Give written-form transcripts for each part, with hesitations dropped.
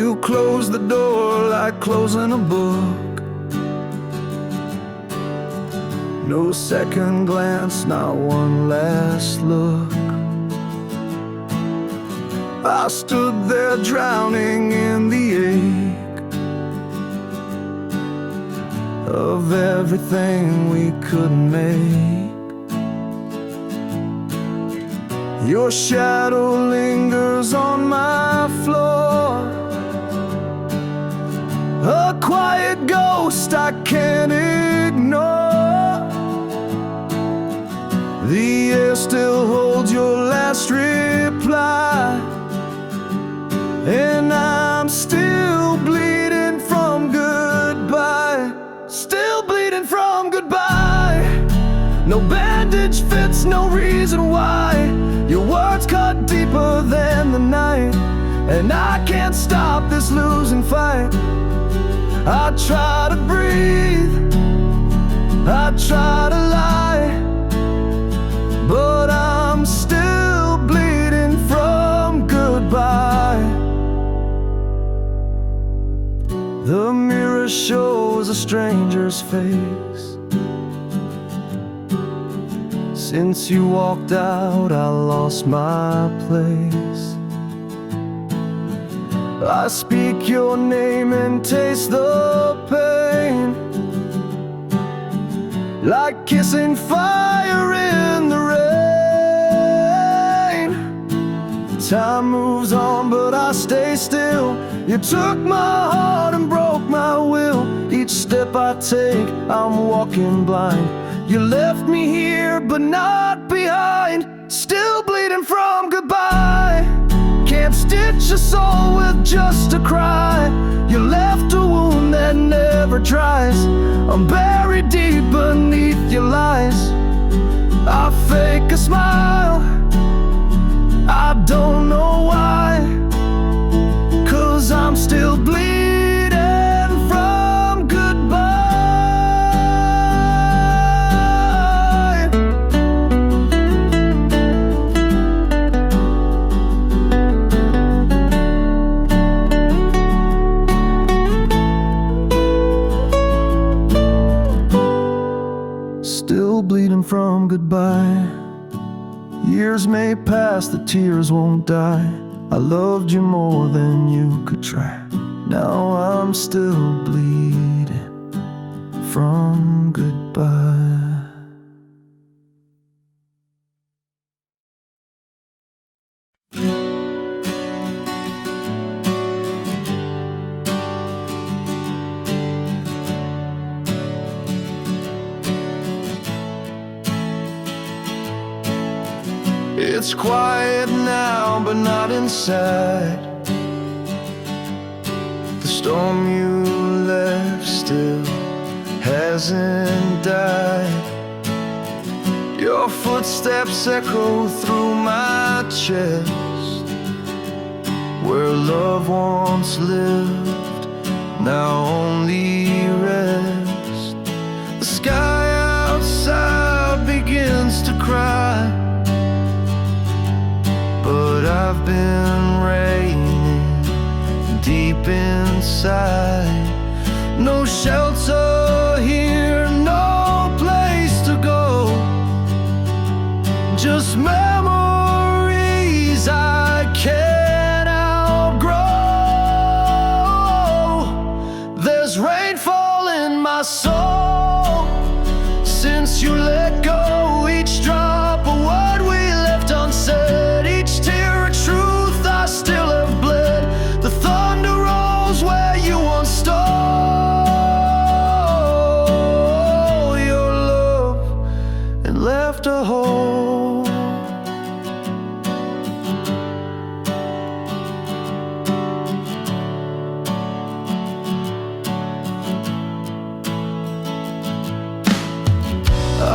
You close the door like closing a book. No second glance, not one last look. I stood there drowning in the ache of everything we couldn't make. Your shadow lingers on my floor, a quiet ghost I can't ignore. The air still holds your last reply, and I'm still bleeding from goodbye. Still bleeding from goodbye. No bandage fits, no reason why. Your words cut deeper than the night, and I can't stop this losing fight. I try to breathe, I try to lie, but I'm still bleeding from goodbye. The mirror shows a stranger's face. Since you walked out, I lost my place. I speak your name and taste the pain, like kissing fire in the rain. Time moves on, but I stay still. You took my heart and broke my will. Each step I take, I'm walking blind. You left me here, but not behind. Still bleeding from goodbye. Can't stitch a soul with just a cry. You left a wound that never dries. I'm buried deep beneath your lies. I fake a smile, I don't know why, 'cause I'm still bleeding from goodbye. Still bleeding from goodbye. Years may pass, the tears won't die. I loved you more than you could try. Now I'm still bleeding from goodbye. It's quiet now, but not inside. The storm you left still hasn't died. Your footsteps echo through my chest. Where love once lived, now only rest. The sky outside begins to cry, but I've been raining deep inside. No shelter here, no place to go. Just memories I can't outgrow. There's rainfall in my soul since you let go. Each drop a word we left unsaid, each tear a truth I still have bled. The thunder rolls where you once stole your love and left a hole.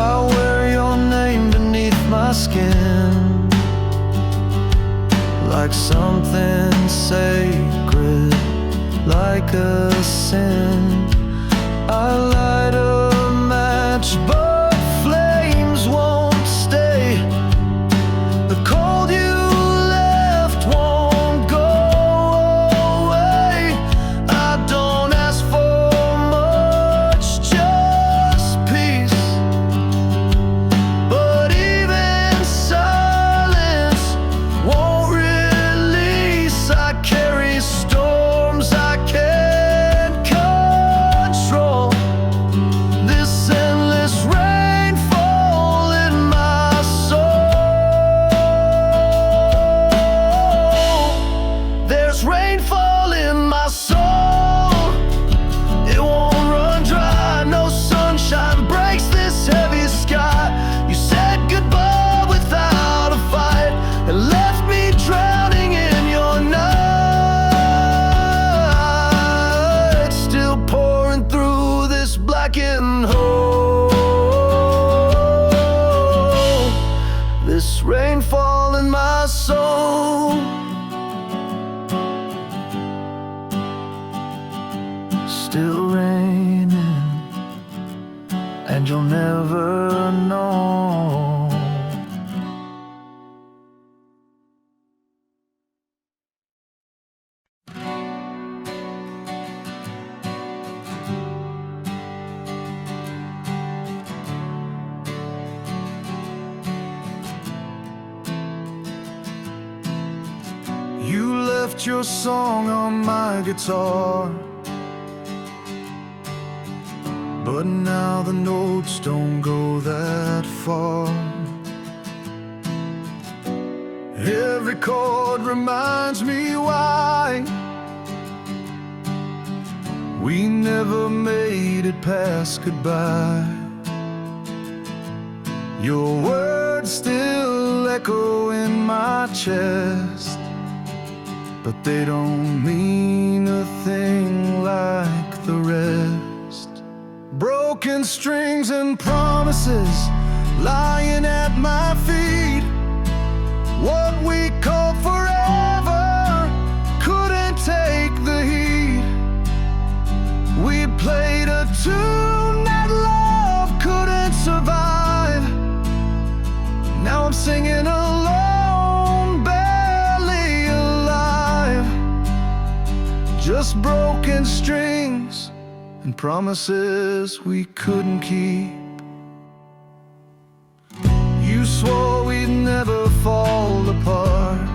I wear your name beneath my skin, like something sacred, like a sin. I light a match, but flames won't stay. The cold you left won't go away. still raining, and you'll never know. You left your song on my guitar, but now the notes don't go that far. Every chord reminds me why we never made it past goodbye. Your words still echo in my chest, but they don't mean a thing like the rest. Broken strings and promises lying at my feet. What we called forever couldn't take the heat. We played a tune that love couldn't survive. Now I'm singing alone, barely alive. Just broken strings and promises we couldn't keep. You swore we'd never fall apart,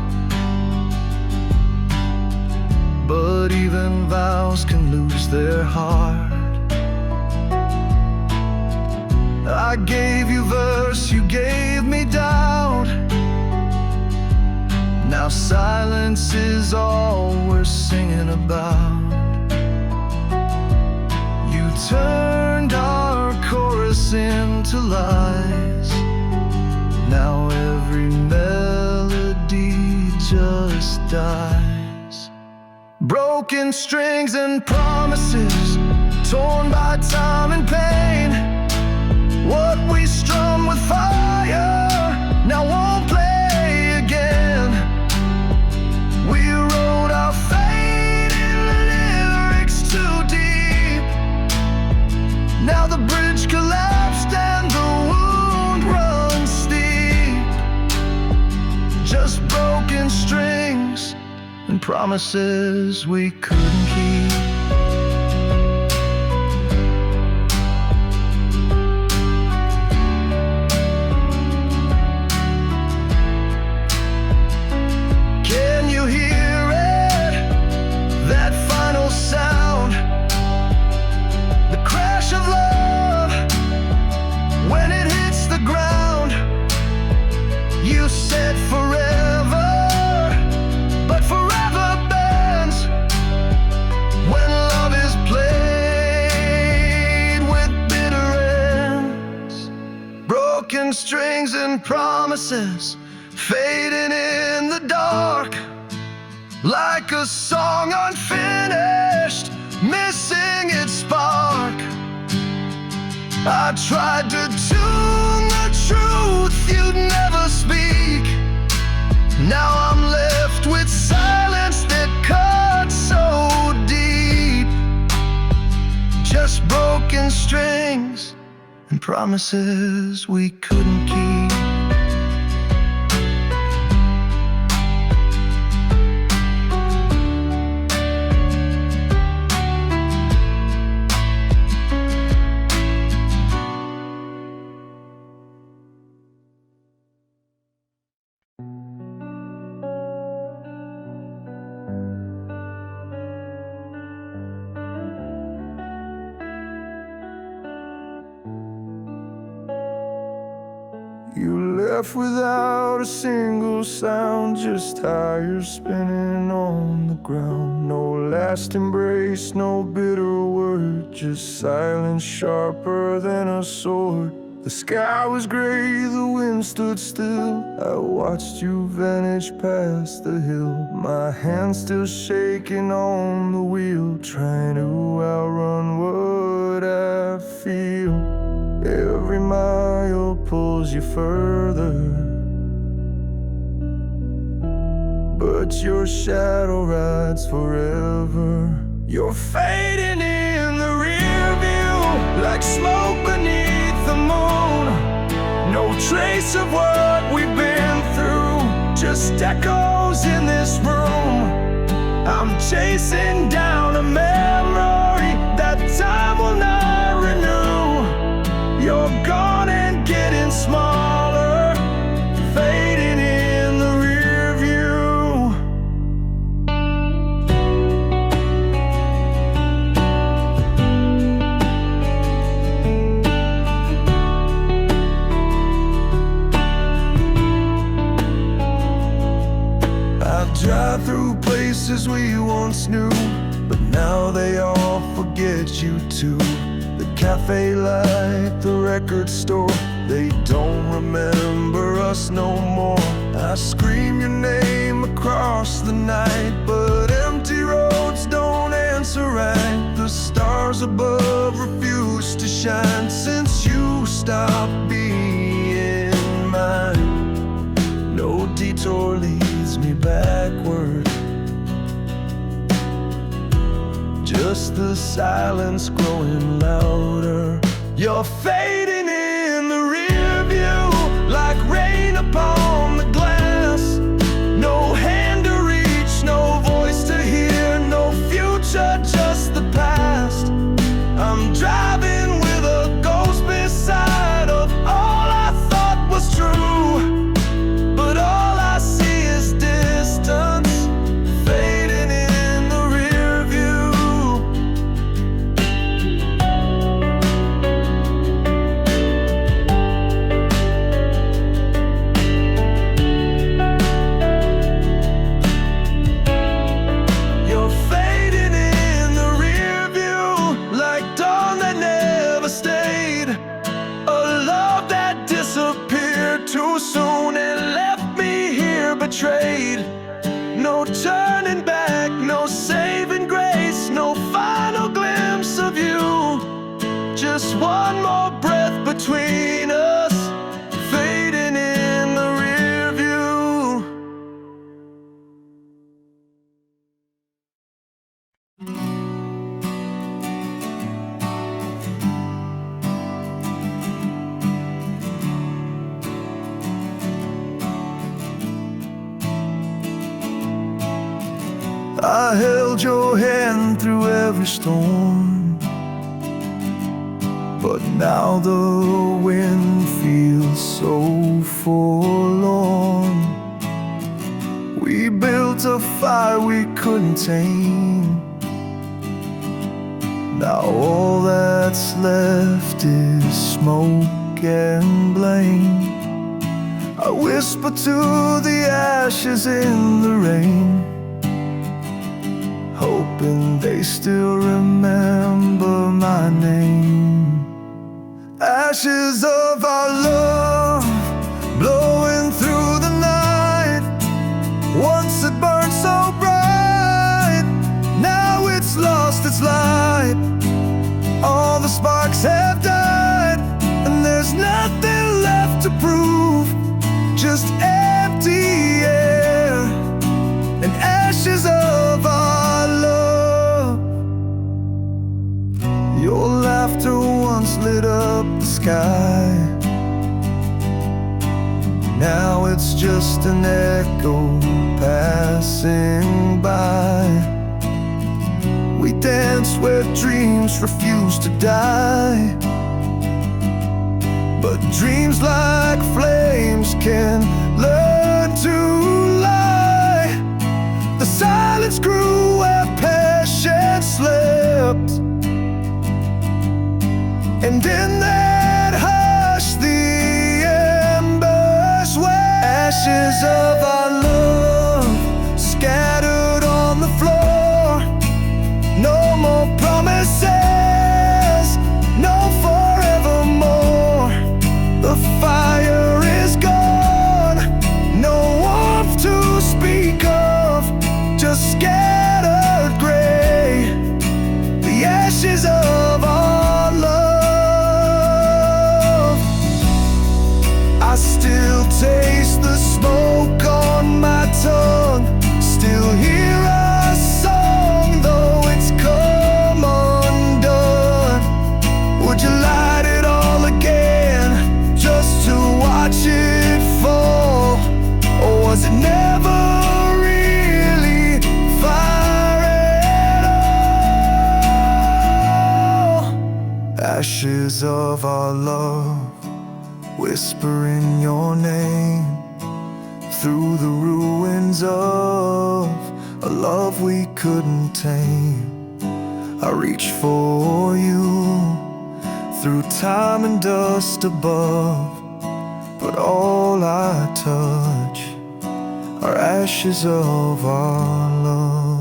but even vows can lose their heart. I gave you verse, you gave me doubt. Now silence is all we're singing about. You turned our chorus into lies. Now every melody just dies. Broken strings and promises, torn by time and pain. What we strummed with fire now won't play again. We wrote our fate in the lyrics too deep. Now the bridge collapsed and the wound runs deep. Just broken strings and promises we couldn't keep. Can you hear it? That final sound, the crash of love when it hits the ground. You said forever, but forever bends when love is played with bitter ends. Broken strings and promises fading in the dark, like a song unfinished, missing its spark. I tried to tune the truth you'd never speak. Now I'm left with silence that cuts so deep. Just broken strings and promises we couldn't keep. You left without a single sound, just tires spinning on the ground. No last embrace, no bitter word, just silence sharper than a sword. The sky was gray, the wind stood still. I watched you vanish past the hill, my hand still shaking on the wheel, trying to outrun what I feel. Every mile pulls you further, but your shadow rides forever. You're fading in like smoke beneath the moon. No trace of what we've been through, just echoes in this room. I'm chasing down a memory that time will not renew. You're gone and getting smaller, fading in the rear view. I drive through places we once knew, but now they all forget you too. The cafe light, the record store, they don't remember us no more. I scream your name across the night, but empty roads don't answer right. The stars above refuse to shine since you stopped being mine. No detour leads me backward, just the silence growing louder. You're fading in the rear view, like rain upon the glass. No hand to reach, no voice to hear, no future, just the past. I'm driving with a ghost beside of all I thought was true, but all I see is distance, fading in the rear view. You're fading in the rear view, like dawn that never stayed. A love that disappeared too soon and left me here betrayed. No turning back, no saving grace, no final glimpse of you. Just one more breath between us, fading in the rear view. I held your hand through every storm, but now the wind feels so forlorn. We built a fire we couldn't tame, now all that's left is smoke and blame. I whisper to the ashes in the rain, hoping they still remember my name. Ashes of our love, blowing through the night. Once it burned so bright, now it's lost its light. All the sparks have died, and there's nothing left to prove, just empty air and ashes of our love. Your laughter once lit up the sky, now it's just an echo passing by. We dance where dreams refuse to die, but dreams like flames can learn to lie. The silence grew where passion slept, and in that hush the embers wept. Ashes of our love scattered on the floor. No more promises, no forevermore. The fire is gone, no warmth to speak of, just scattered gray, the ashes of our love. I still taste the smoke on my tongue, still hear a song though it's come undone. Would you like ashes of our love, whispering your name through the ruins of a love we couldn't tame. I reach for you through time and dust above, but all I touch are ashes of our love.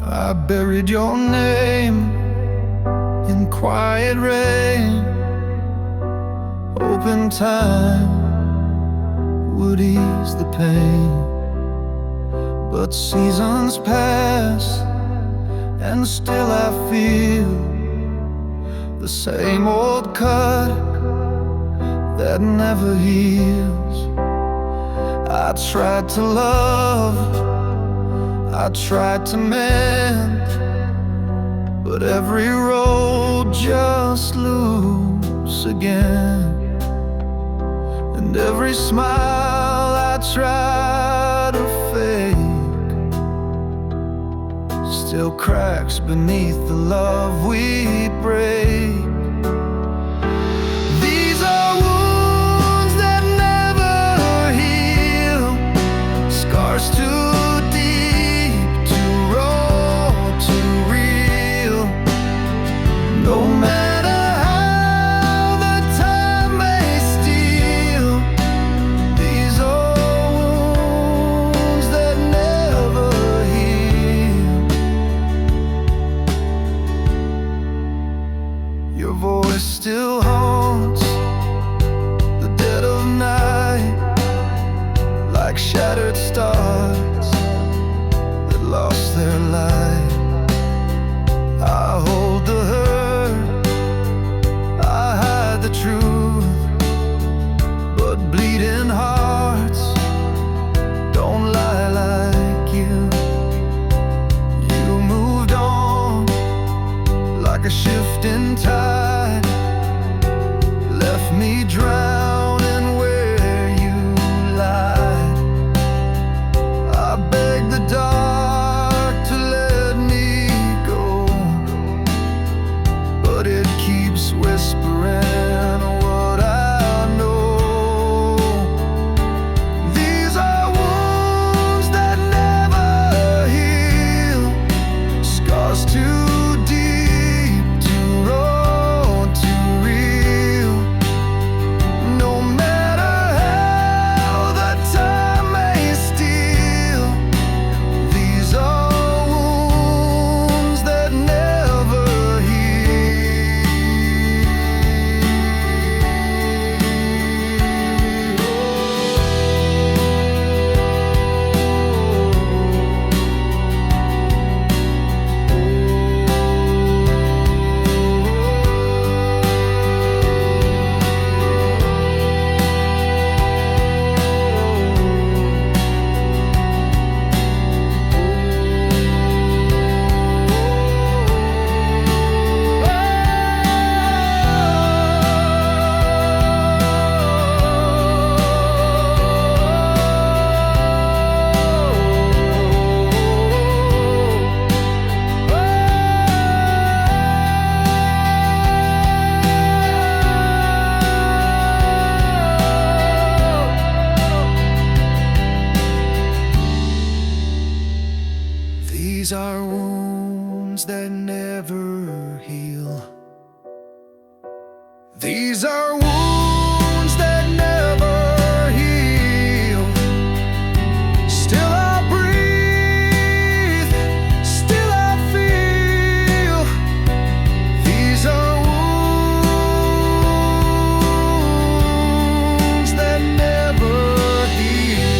I buried your name in quiet rain, hoping time would ease the pain. But seasons pass and still I feel the same old cut that never heals. I tried to love, I tried to mend, but every road just loops again. And every smile I try to fake still cracks beneath the love we break. These are wounds that never heal, scars too deep, too raw, too real. No matter how the time may steal, these are wounds that never heal. Your voice still haunts the dead of night, like shattered stars that lost their light. I hold the hurt, I hide the truth, but bleeding hearts don't lie like you. You moved on like a shifting tide, left me drowning where you lied. I beg the dark to let me go, but it keeps whispering what I know. These are wounds that never heal, scars too deep, too raw, too real. No matter how the time may steal, these are wounds that never These are wounds that never heal. These are wounds that never heal. Still I breathe, still I feel. These are wounds that never heal.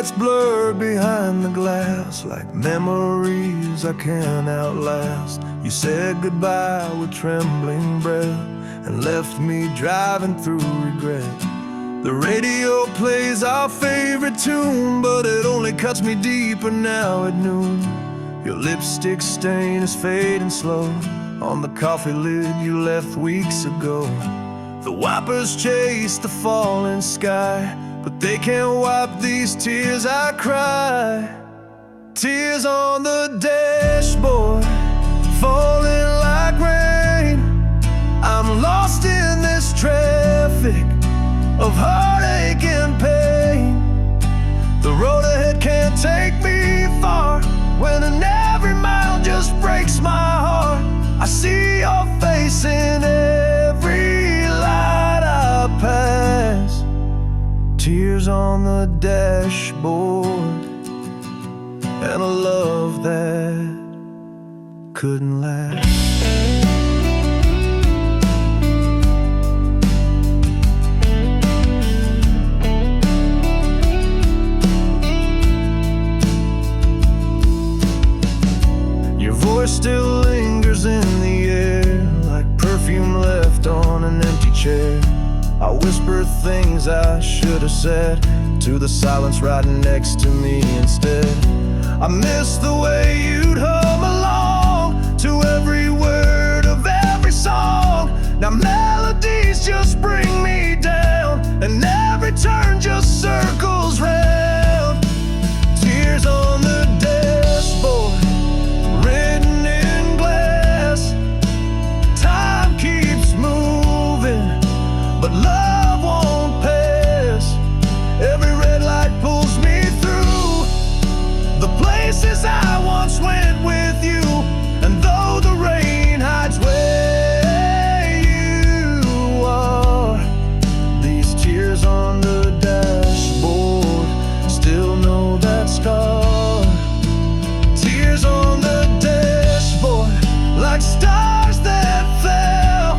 lights blur behind the glass, like memories I can't outlast. You said goodbye with trembling breath and left me driving through regret. The radio plays our favorite tune, but it only cuts me deeper now at noon. Your lipstick stain is fading slow on the coffee lid you left weeks ago. The wipers chase the falling sky, but they can't wipe these tears I cry. Tears on the dashboard, falling like rain. I'm lost in this traffic of heartache and pain. The road ahead can't take me far, when in every mile just breaks my heart. I see your face in every light I pass. Tears on the dashboard, and a love that couldn't last. Your voice still lingers in the air, like perfume left on an empty chair. I whisper things I should have said to the silence right next to me instead. I miss the way you'd hum along to every word of every song. Now melodies just bring me down, and every turn just circles round. Tears on the dashboard, written in glass. Time keeps moving, but love won't pass. Every red light pulls me through the places I once went with you, and though the rain hides where you are, these tears on the dashboard still know that scar. Tears on the dashboard, like stars that fell,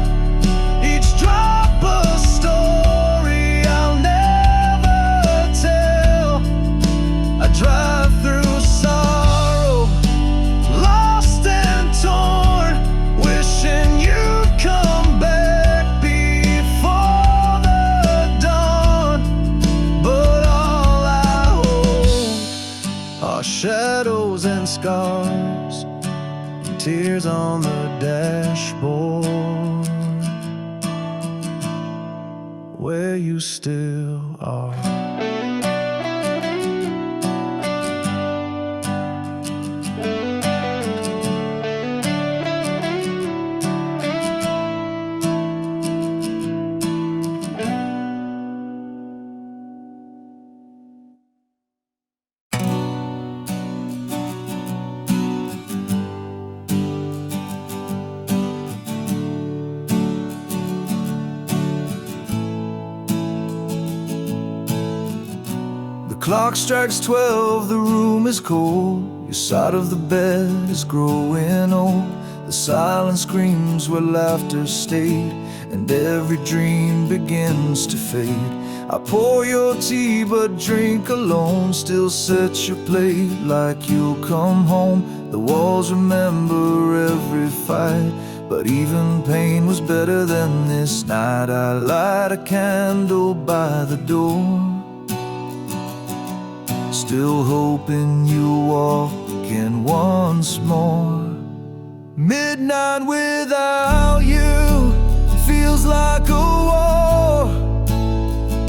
each drop a story I'll never tell. I drive through sorrow, lost and torn, wishing you'd come back before the dawn. But all I hold are shadows and scars, tears on the dashboard, where you still are. Clock strikes 12, the room is cold. Your side of the bed is growing old. The silence screams where laughter stayed, and every dream begins to fade. I pour your tea but drink alone, still set your plate like you'll come home. The walls remember every fight, but even pain was better than this night. I light a candle by the door, still hoping you'll walk in once more. Midnight without you feels like a war.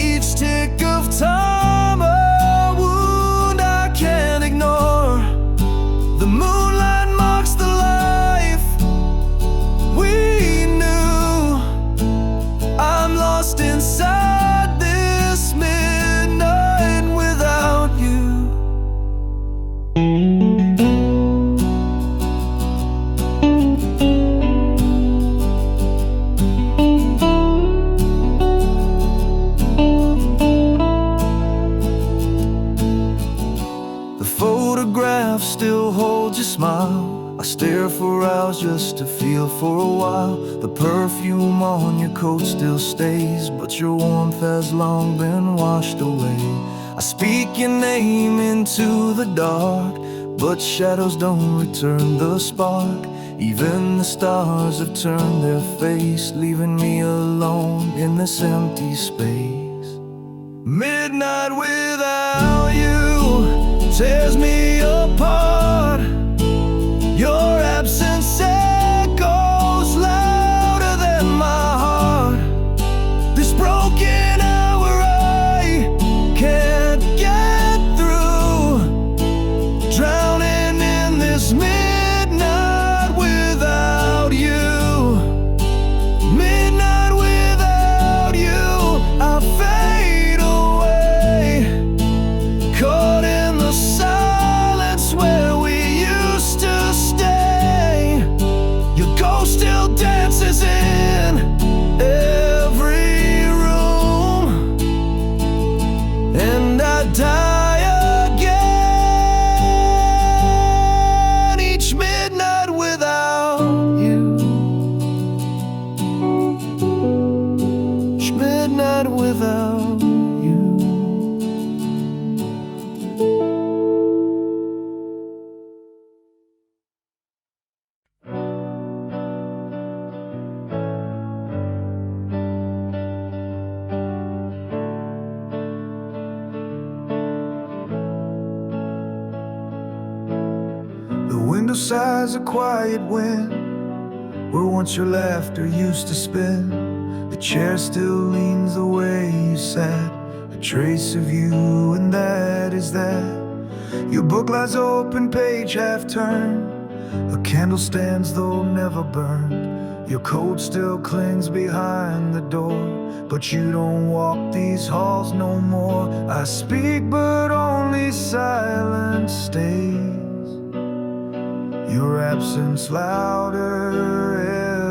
Each tick of time a wound I can't ignore. The moonlight marks the life we knew. I'm lost inside this midnight without you. Still holds your smile. I stare for hours just to feel for a while. The perfume on your coat still stays, but your warmth has long been washed away. I speak your name into the dark, but shadows don't return the spark. Even the stars have turned their face, leaving me alone in this empty space. Midnight without you tears me apart. Your absence echoes louder than my heart. This broken hour I can't get through, drowning in this midnight without you. Midnight without you, I fade away, caught in the silence where we used to stay. Your ghost still dances in every room, and I die again each midnight without you. Each midnight without you. The window sighs a quiet wind, where once your laughter used to spin. The chair still leans the way you sat, a trace of you, and that is that. Your book lies open, page half turned, a candle stands though never burned. Your coat still clings behind the door, but you don't walk these halls no more. I speak but only silence stays, your absence louder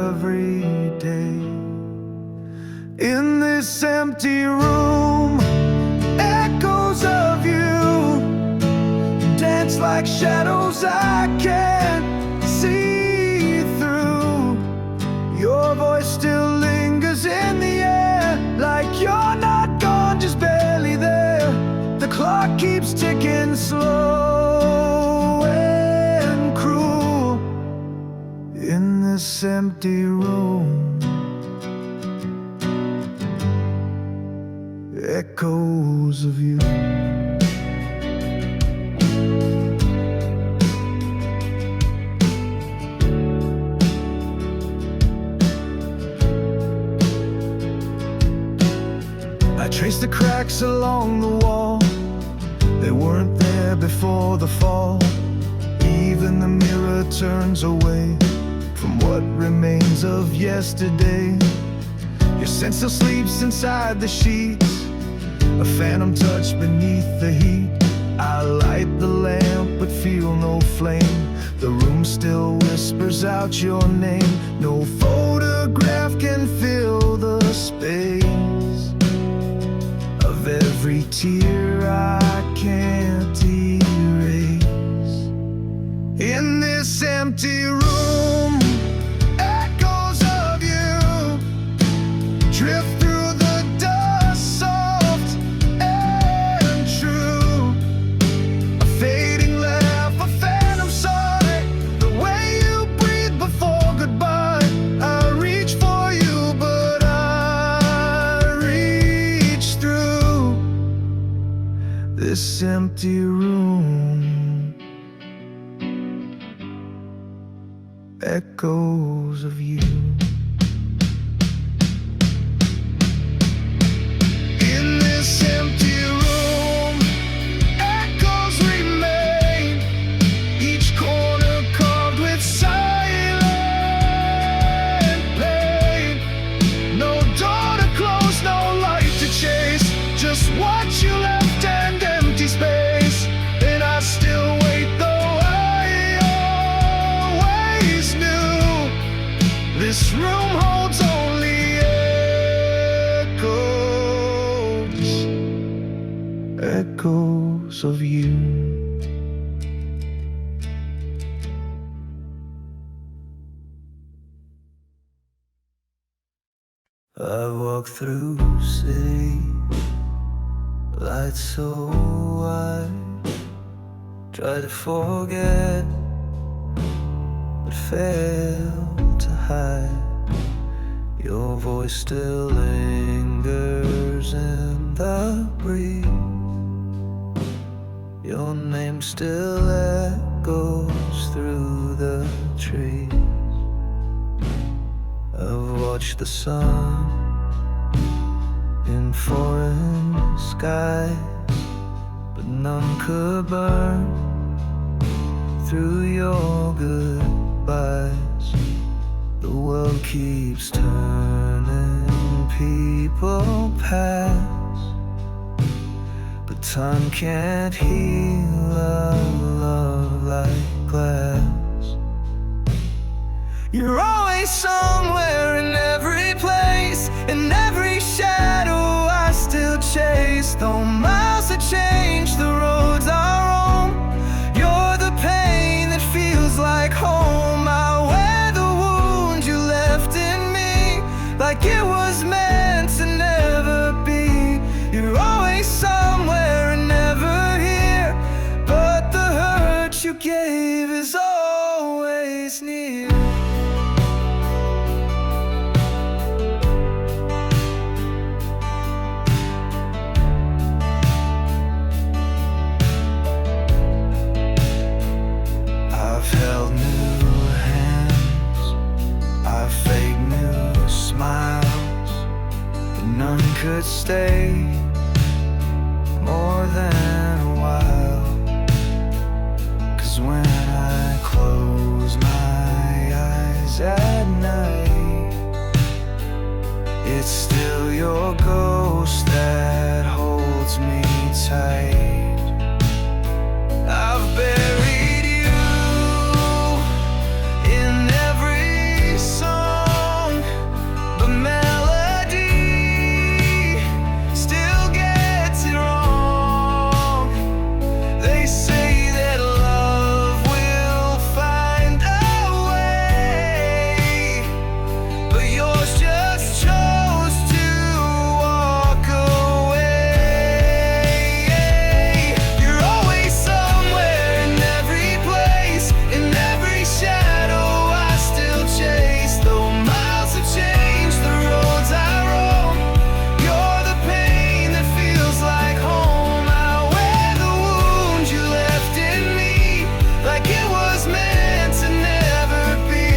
every day. In this empty room, echoes of you dance like shadows I can't see through. Your voice still lingers in the air, like you're not gone, just barely there. The clock keeps ticking slow and cruel in this empty room. Echoes of you. I traced the cracks along the wall, they weren't there before the fall. Even the mirror turns away from what remains of yesterday. Your scent still sleeps inside the sheets, a phantom touch beneath the heat. I light the lamp but feel no flame, the room still whispers out your name. No photograph can fill the space of every tear I can't erase. In this empty room, echoes of you drift through the dust, soft and true. A fading laugh, a phantom sigh, the way you breathe before goodbye. I reach for you, but I reach through this empty room. Echoes of you. In this empty room, echoes remain, each corner carved with silent pain. No door to close, no light to chase, just what you left and empty space. And I still wait, though I always knew this room holds only echoes, echoes of you. I've walked through cities light so wide. Try to forget, but fail to hide. Your voice still lingers in the breeze. Your name still echoes through the trees. I've watched the sun in foreign skies, but none could burn through your goodbyes. The world keeps turning, people pass, but time can't heal a love like glass. You're always somewhere in every place, in every shadow I still chase. Though miles have changed, the roads are home. You're the pain that feels like home. I wear the wound you left in me, like it was meant to never be. You're always somewhere and never here, but the hurt you gave is always near. I've held new hands, I've faked new smiles, but none could stay more than a while. 'Cause when I close my eyes at night, it's still your ghost that holds me tight. I've buried you in every song, but melody still gets it wrong. They say that love will find a way, but yours just chose to walk away. You're always somewhere in every place, in every shadow I still chase. Though miles have changed, the roads I roam. You're the pain that feels like home. I wear the wound you left in me, like it was meant to never be.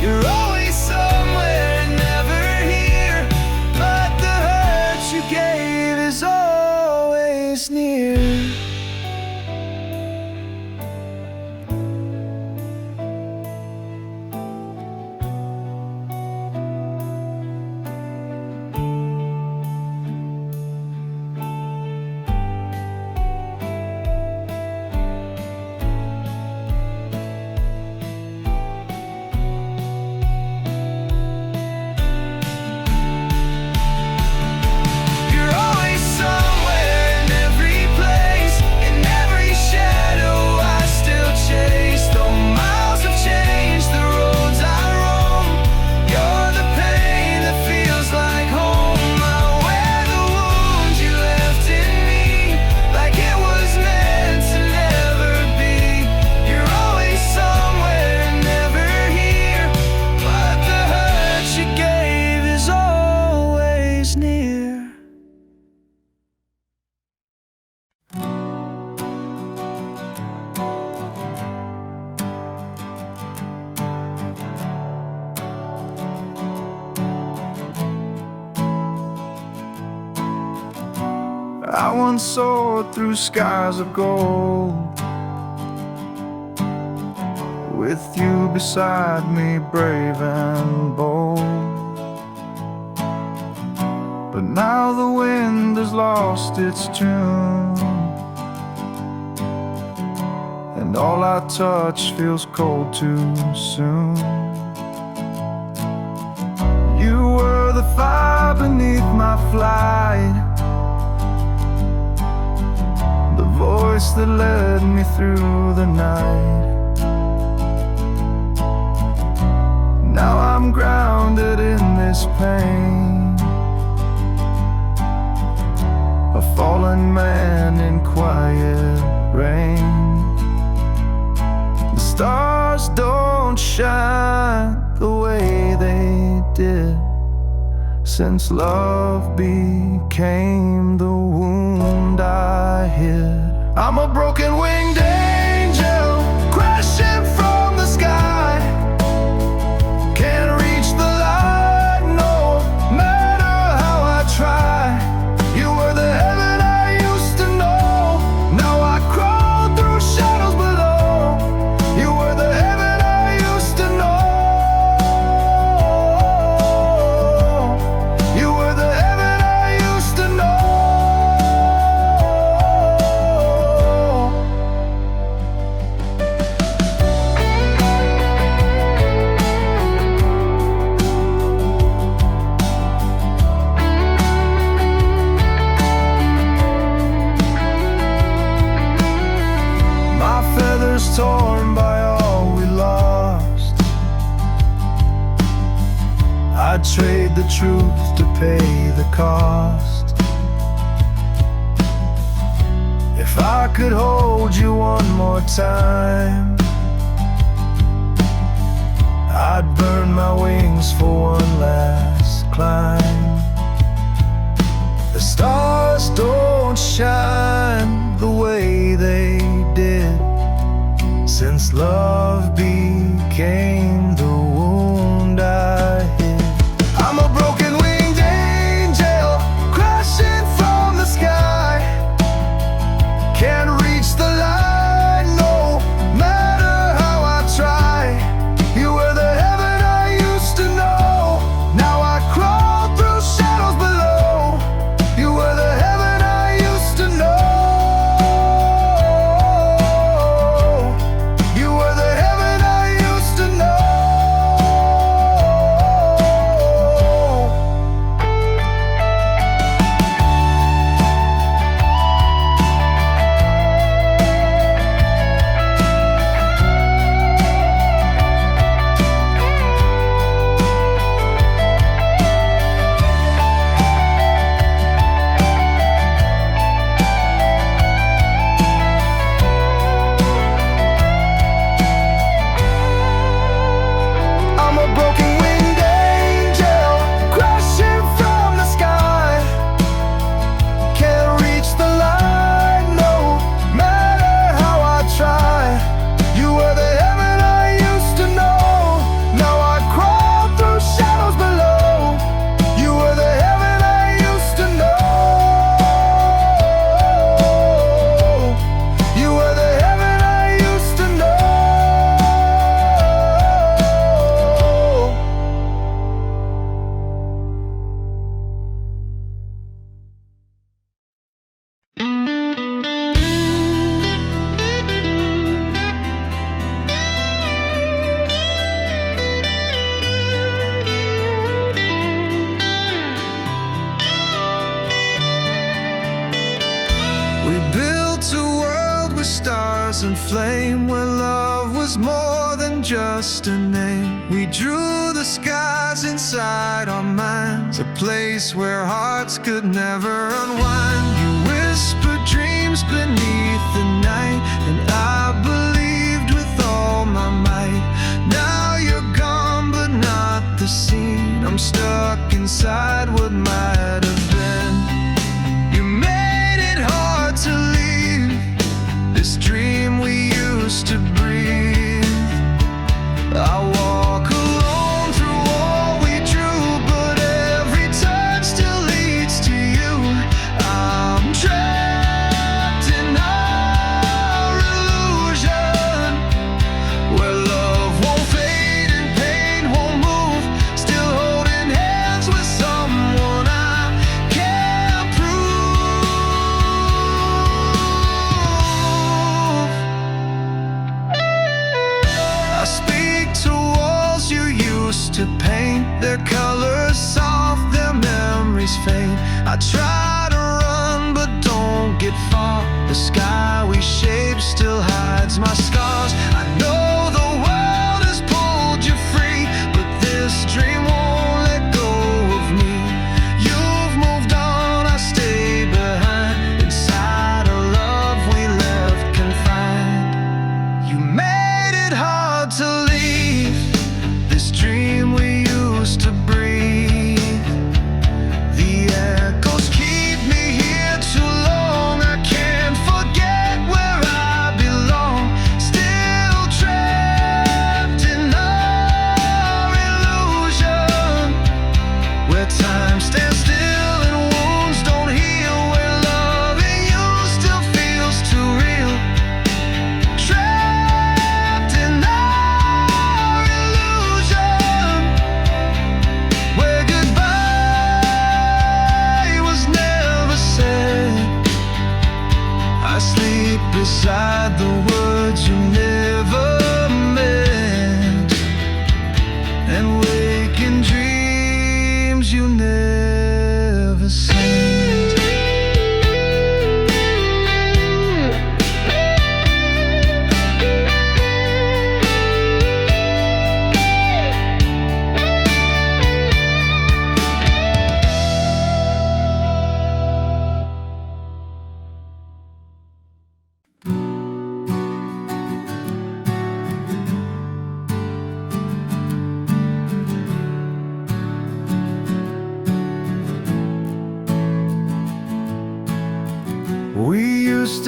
You're always somewhere and never here, but the hurt you gave is always near. You're always somewhere in every place, in every shadow I still chase. Though miles have changed, the roads I roam. You're the pain that feels like home. I wear the wounds you left in me, like it was meant to never be. You're always somewhere and never here, but the hurt you gave is always near. I once soared through skies of gold, with you beside me, brave and bold. But now the wind has lost its tune, and all I touch feels cold too soon. You were the fire beneath my flight, the voice that led me through the night. Now I'm grounded in this pain, I've fallen young man in quiet rain. The stars don't shine the way they did since love became the wound I hid. I'm a broken winged angel crashing from the sky. Can't reach the light no matter how I try. You were the heaven I used to know. Now I crawl through shadows below. You were the heaven I used to know. You were the heaven I used to know. My feathers torn by all we lost. I'd trade the truth to pay the cost. If I could hold you one more time, I'd burn my wings for one last climb. The stars don't shine the way they did since love became the wound I hid. I'm a broken winged angel crashing from the sky. Can't reach the light no matter how I try. You were the heaven I used to know. Now I crawl through shadows below. You were the heaven I used to know. You were the heaven I used to know. I'm a broken winged angel crashing from the sky. Can't reach the light no matter how I try. You were the heaven I used to know. Now I crawl through shadows below. You were the heaven I used to know. You were the heaven I used to know. We built a world with stars and flame, where love was more than just a name. We drew the skies inside our minds, a place where hearts could never unwind. You whispered dreams beneath the night, and I believed with all my might. Now you're gone, but not the scene. I'm stuck inside what might have been. You made it hard to leave this dream we used to breathe. I walk alone through all we drew, but every turn still leads to you. I'm trapped in our illusion, where love won't fade and pain won't move. Still holding hands with someone I can't prove. I speak to walls you used to paint, their colors soft, their memories faint. I try to run but don't get far. The sky we shaped still hides my scars. I know the world has pulled you free, but this dream won't let go of me. You've moved on, I stay behind inside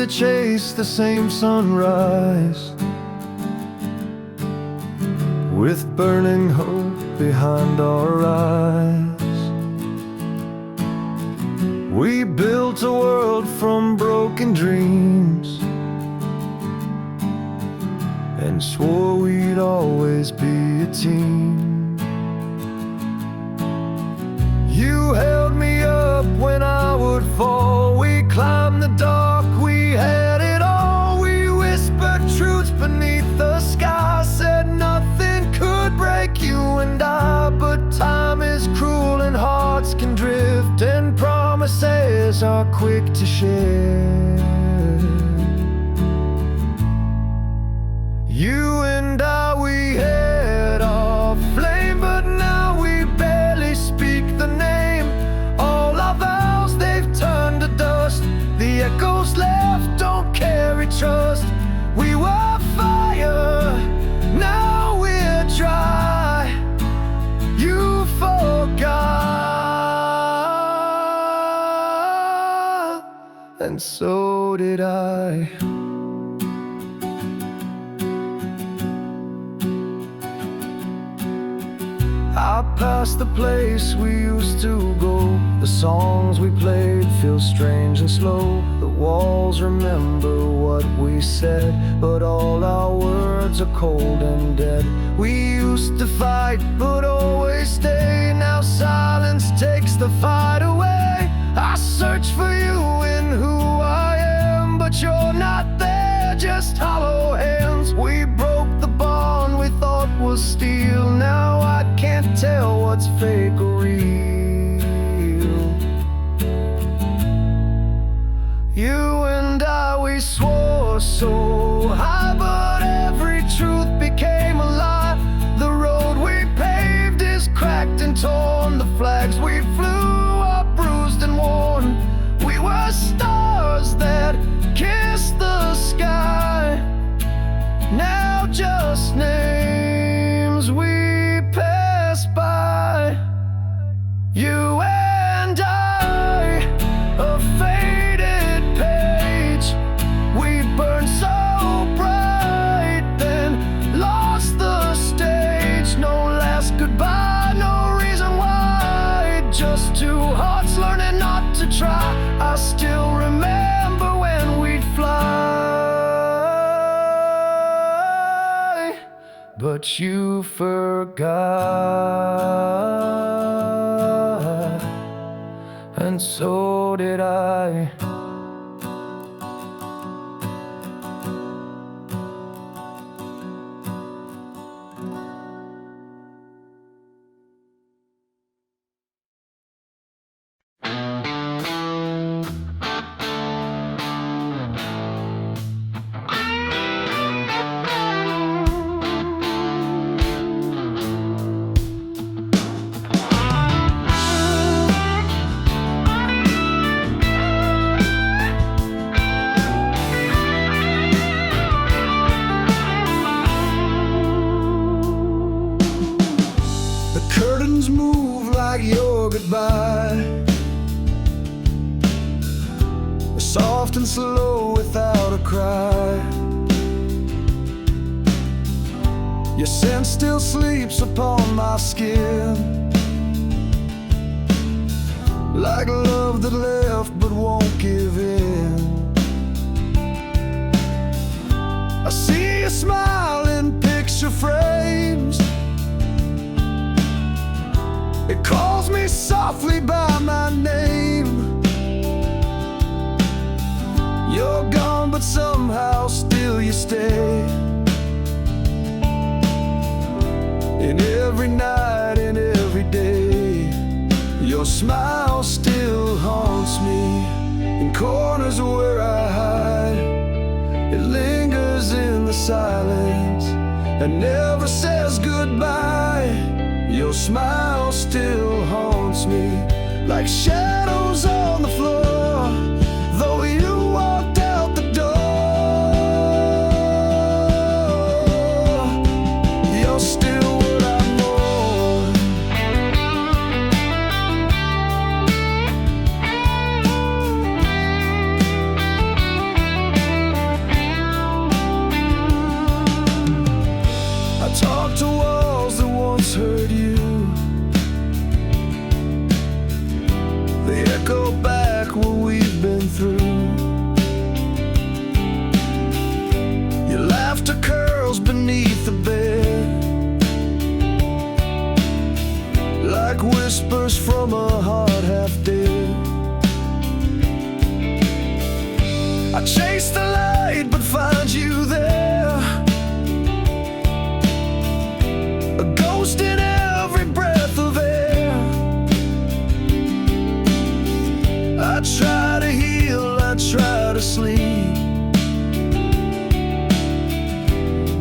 to chase the same sunrise, with burning hope behind our eyes. We built a world from broken dreams, and swore we'd always be a team. You held me up when I would fall. We climbed the dark, we had it all. We whispered truths beneath the sky, said nothing could break you and I. But time is cruel and hearts can drift, and promises are quick to share. You and I, we had our flame, but now we barely speak the name. All our vows, they've turned to dust. The echoes left don't carry trust. We were fire, now we're dry. You forgot, and so did I. I passed the place we used to go. The songs we played feel strange and slow. The walls remember what we said, but all our words are cold and dead. We used to fight, but always stay. Now silence takes the fight away. I search for you in who I am, but you're not there, just hollow hands. We broke the bond we thought was steel. Now I can't tell what's fake or real. You and I, we swore so high, but every truth became a lie. The road we paved is cracked and torn. The flags we flew are bruised and worn. We were stars that kissed the sky, now just names we pass by. You and I, a faded page. We burned so bright, then lost the stage. No last goodbye, no reason why. Just two hearts learning not to try. I still remember when we'd fly, but you forgot, and so did I. Curtains move like your goodbye, soft and slow without a cry. Your scent still sleeps upon my skin, like love that left but won't give in. I see you smile in picture frames. It calls me softly by my name. You're gone, but somehow still you stay. In every night, in every day, your smile still haunts me. In corners where I hide, it lingers in the silence and never says goodbye. Your smile still haunts me, like shadows on the floor, though you walked out the door. You're still what I mourn.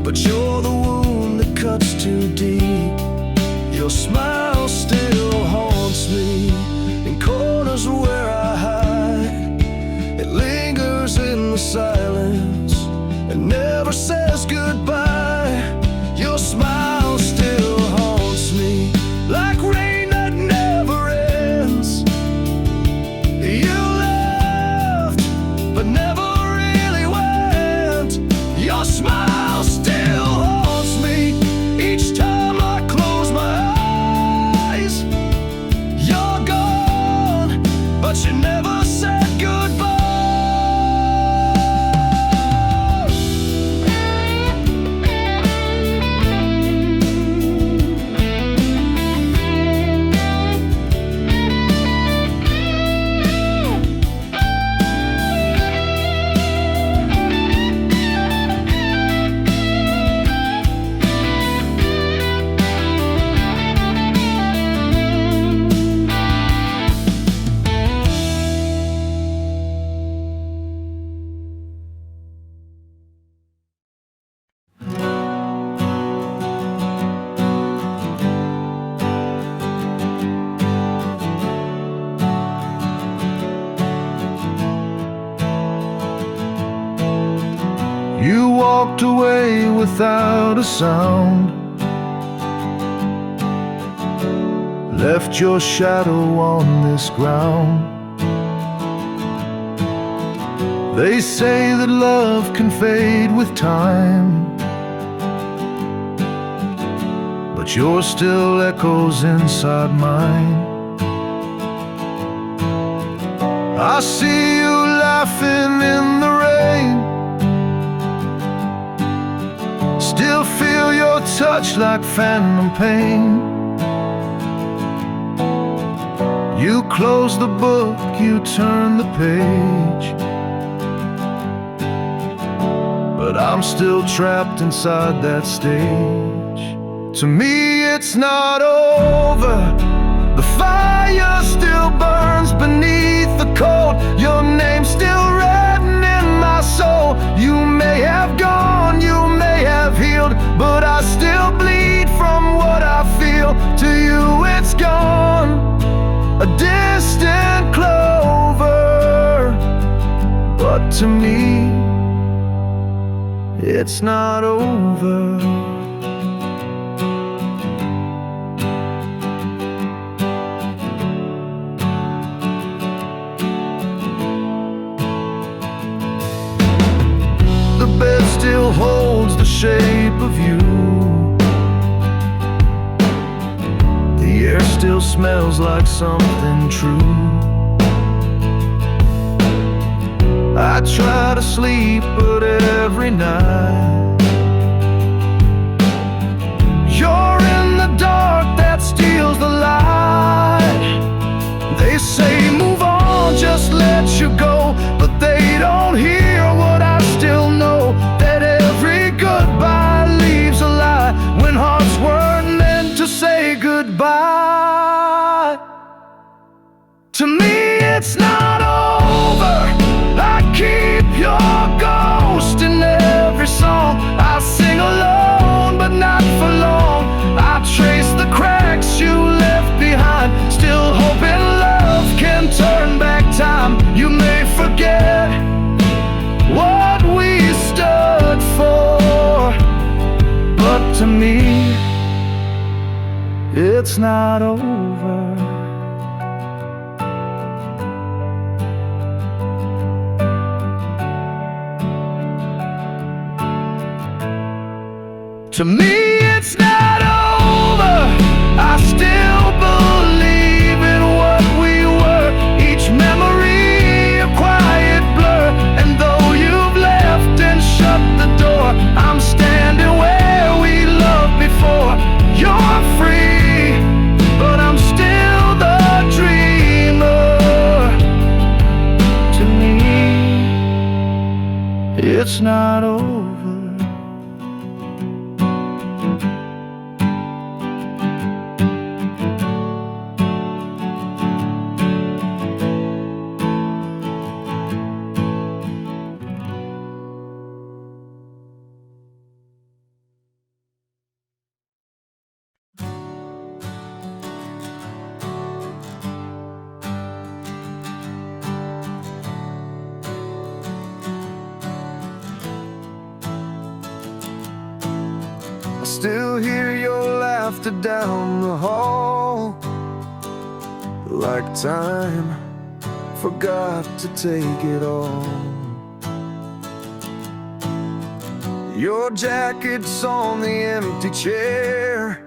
but you're the wound that cuts too deep. Your smile still haunts me in corners where I hide. It lingers in the silence and never says goodbye. Your smile still haunts me like rain that never ends. You left, but never really went. Your smile still haunts me each time I close my eyes. You're gone, but you never said goodbye. You walked away without a sound, left your shadow on this ground. They say that love can fade with time, but yours still echoes inside mine. I see you laughing in the rain, still feel your touch like phantom pain. You close the book, you turn the page, but I'm still trapped inside that stage. To me it's not over, the fire still burns beneath the cold. Your name's still written in my soul. You may have gone, you may have healed, but I still bleed from what I feel. To you it's gone, a distant clover, but to me it's not over. The bed still holds the shape of you. The air still smells like something true. I try to sleep, but every night you're in the dark that steals the light. They say move on, just let you go, but they don't hear what I still know, that every goodbye leaves a lie, when hearts weren't meant to say goodbye. To me it's not over, I keep your ghost in every song. I sing alone, but not for long. I trace the cracks you left behind, still hoping love can turn back time. You may forget what we stood for, but to me it's not over. To me it's not over, I still believe in what we were. Each memory a quiet blur, and though you've left and shut the door, I'm standing where we loved before. You're free, but I'm still the dreamer. To me it's not over. still hear your laughter down the hall, like time forgot to take it all. Your jacket's on the empty chair,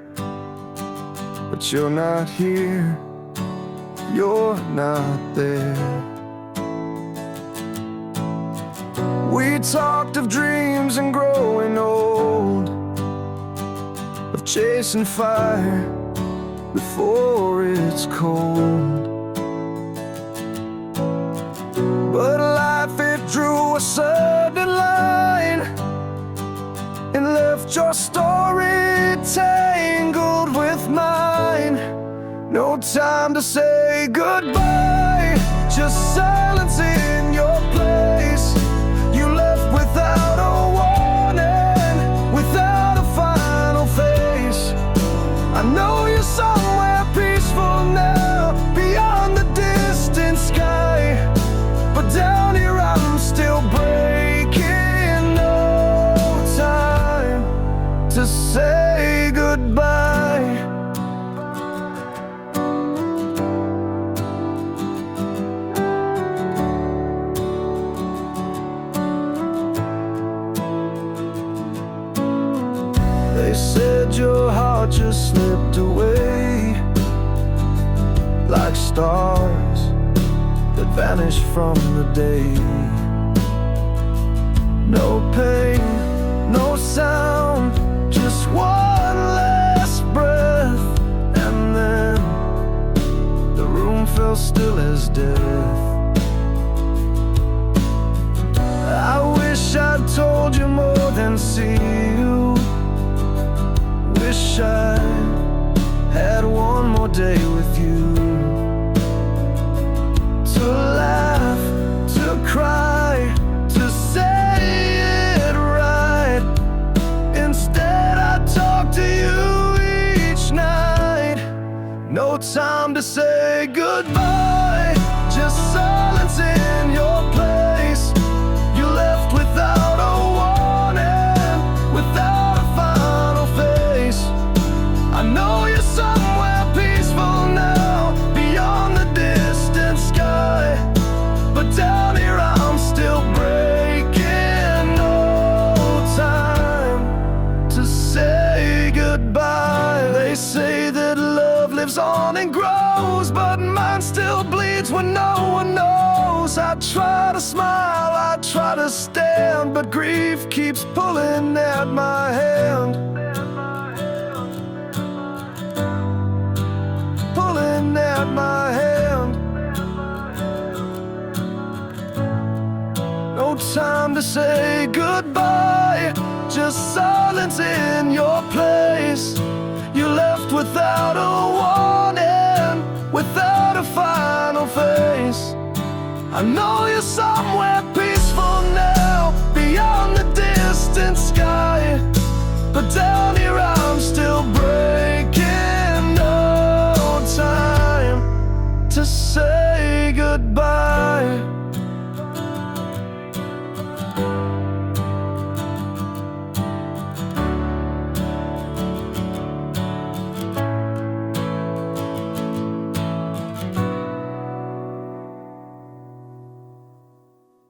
but you're not here, you're not there. We talked of dreams and growing old, of chasing fire before it's cold. But life, it drew a sudden line and left your story tangled with mine. No time to say goodbye, just silence in your place. You left without a warning, without a final face. I know you're somewhere peaceful now, beyond the distant sky, but down here I'm still breaking. No time to say goodbye. They said your heart just slipped away, like stars that vanish from the day. No pain, no sound, just one last breath, and then the room fell still as death. I wish I'd told you more than see you. Wish I had one more day with you, to laugh, to cry, to say it right. Instead I talk to you each night. No time to say goodbye, just silence in your place. You left without a warning, without a final face. I know you're somewhere peaceful now, beyond the distant sky, but down here I'm still breaking. No time to say goodbye. They say that love lives on and grows, but mine still bleeds when no one knows. I try to smile, I try to stand, but grief keeps pulling at my hand, pulling at my hand. No time to say goodbye, just silence in your place. You left without a warning, without a final face. I know you're somewhere peaceful now, beyond the distant sky, but down here I'm still